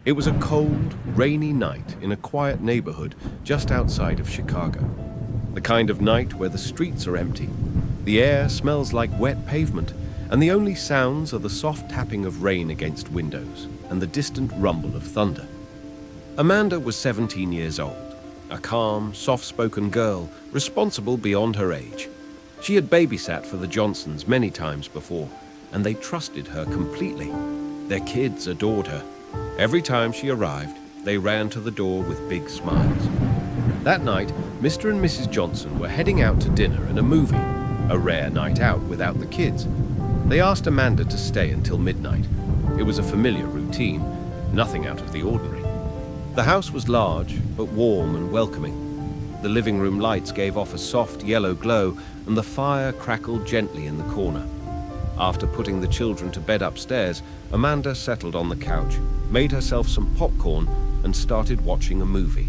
It was a cold, rainy night in a quiet neighborhood just outside of Chicago. The kind of night where the streets are empty, the air smells like wet pavement, and the only sounds are the soft tapping of rain against windows and the distant rumble of thunder. Amanda was 17 years old, a calm, soft-spoken girl, responsible beyond her age. She had babysat for the Johnsons many times before, and they trusted her completely. Their kids adored her. Every time she arrived, they ran to the door with big smiles. That night, Mr. and Mrs. Johnson were heading out to dinner and a movie, a rare night out without the kids. They asked Amanda to stay until midnight. It was a familiar routine, nothing out of the ordinary. The house was large, but warm and welcoming. The living room lights gave off a soft yellow glow, and the fire crackled gently in the corner. After putting the children to bed upstairs, Amanda settled on the couch, made herself some popcorn, and started watching a movie.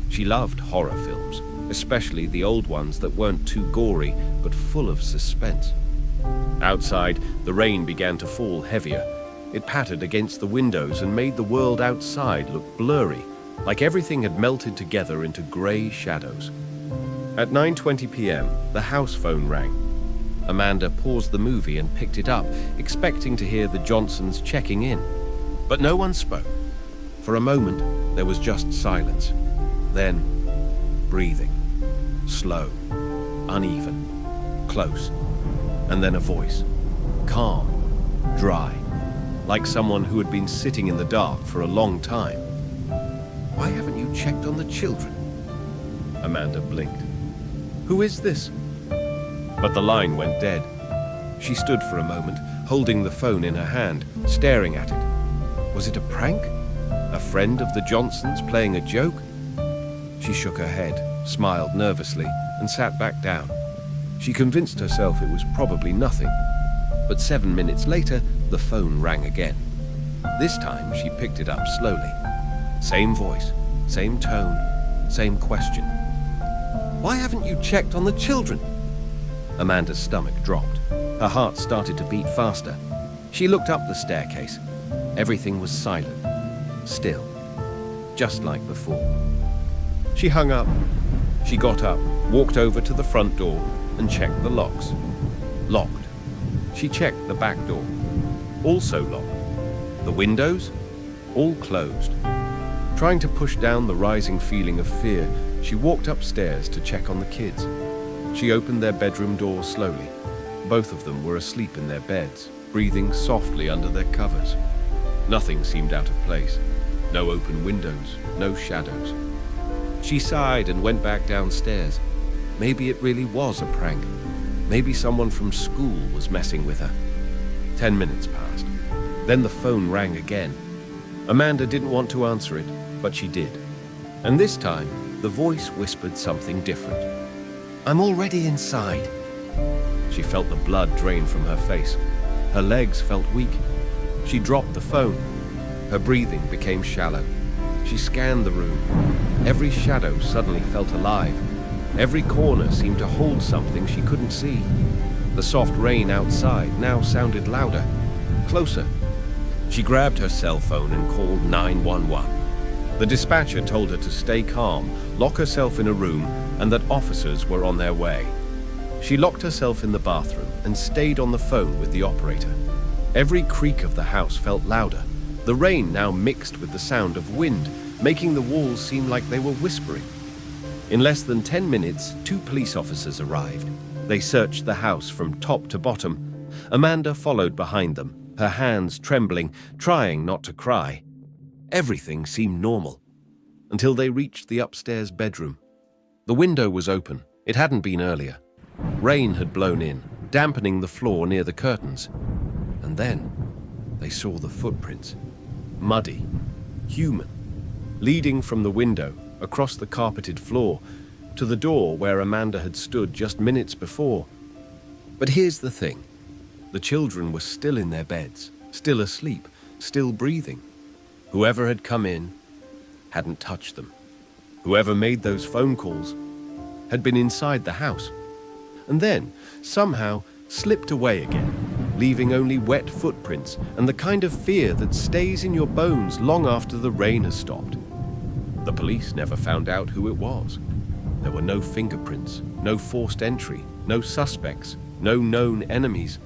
She loved horror films, especially the old ones that weren't too gory, but full of suspense. Outside, the rain began to fall heavier. It pattered against the windows and made the world outside look blurry, like everything had melted together into grey shadows. At 9:20 p.m., the house phone rang. Amanda paused the movie and picked it up, expecting to hear the Johnsons checking in. But no one spoke. For a moment, there was just silence. Then, breathing. Slow, uneven, close. And then a voice. Calm, dry, like someone who had been sitting in the dark for a long time. "Why haven't you checked on the children?" Amanda blinked. "Who is this?" But the line went dead. She stood for a moment, holding the phone in her hand, staring at it. Was it a prank? A friend of the Johnsons playing a joke? She shook her head, smiled nervously, and sat back down. She convinced herself it was probably nothing. But 7 minutes later, the phone rang again. This time, she picked it up slowly. Same voice, same tone, same question. "Why haven't you checked on the children?" Amanda's stomach dropped. Her heart started to beat faster. She looked up the staircase. Everything was silent, still, just like before. She hung up. She got up, walked over to the front door, and checked the locks. Locked. She checked the back door. Also locked. The windows? All closed. Trying to push down the rising feeling of fear, she walked upstairs to check on the kids. She opened their bedroom door slowly. Both of them were asleep in their beds, breathing softly under their covers. Nothing seemed out of place. No open windows, no shadows. She sighed and went back downstairs. Maybe it really was a prank. Maybe someone from school was messing with her. 10 minutes passed. Then the phone rang again. Amanda didn't want to answer it, but she did. And this time, the voice whispered something different. "I'm already inside." She felt the blood drain from her face. Her legs felt weak. She dropped the phone. Her breathing became shallow. She scanned the room. Every shadow suddenly felt alive. Every corner seemed to hold something she couldn't see. The soft rain outside now sounded louder, closer. She grabbed her cell phone and called 911. The dispatcher told her to stay calm, lock herself in a room, and that officers were on their way. She locked herself in the bathroom and stayed on the phone with the operator. Every creak of the house felt louder. The rain now mixed with the sound of wind, making the walls seem like they were whispering. In less than 10 minutes, 2 police officers arrived. They searched the house from top to bottom. Amanda followed behind them, her hands trembling, trying not to cry. Everything seemed normal, until they reached the upstairs bedroom. The window was open. It hadn't been earlier. Rain had blown in, dampening the floor near the curtains. And then they saw the footprints. Muddy, human, leading from the window across the carpeted floor to the door where Amanda had stood just minutes before. But here's the thing. The children were still in their beds, still asleep, still breathing. Whoever had come in hadn't touched them. Whoever made those phone calls had been inside the house, and then somehow slipped away again, leaving only wet footprints and the kind of fear that stays in your bones long after the rain has stopped. The police never found out who it was. There were no fingerprints, no forced entry, no suspects, no known enemies.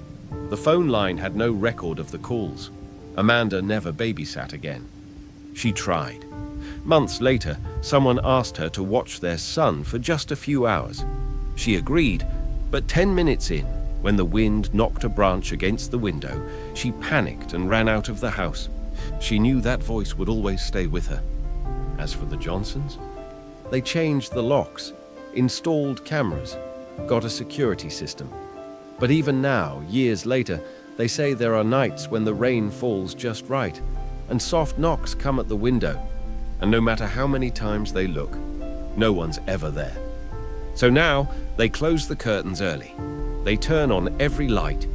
The phone line had no record of the calls. Amanda never babysat again. She tried. Months later, someone asked her to watch their son for just a few hours. She agreed, but 10 minutes in, when the wind knocked a branch against the window, she panicked and ran out of the house. She knew that voice would always stay with her. As for the Johnsons, they changed the locks, installed cameras, got a security system. But even now, years later, they say there are nights when the rain falls just right, and soft knocks come at the window, and no matter how many times they look, no one's ever there. So now, they close the curtains early. They turn on every light,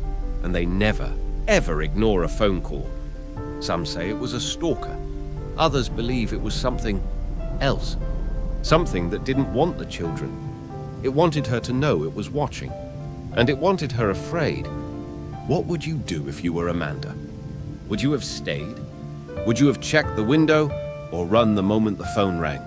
and they never, ever ignore a phone call. Some say it was a stalker. Others believe it was something else. Something that didn't want the children. It wanted her to know it was watching. And it wanted her afraid. What would you do if you were Amanda? Would you have stayed? Would you have checked the window or run the moment the phone rang?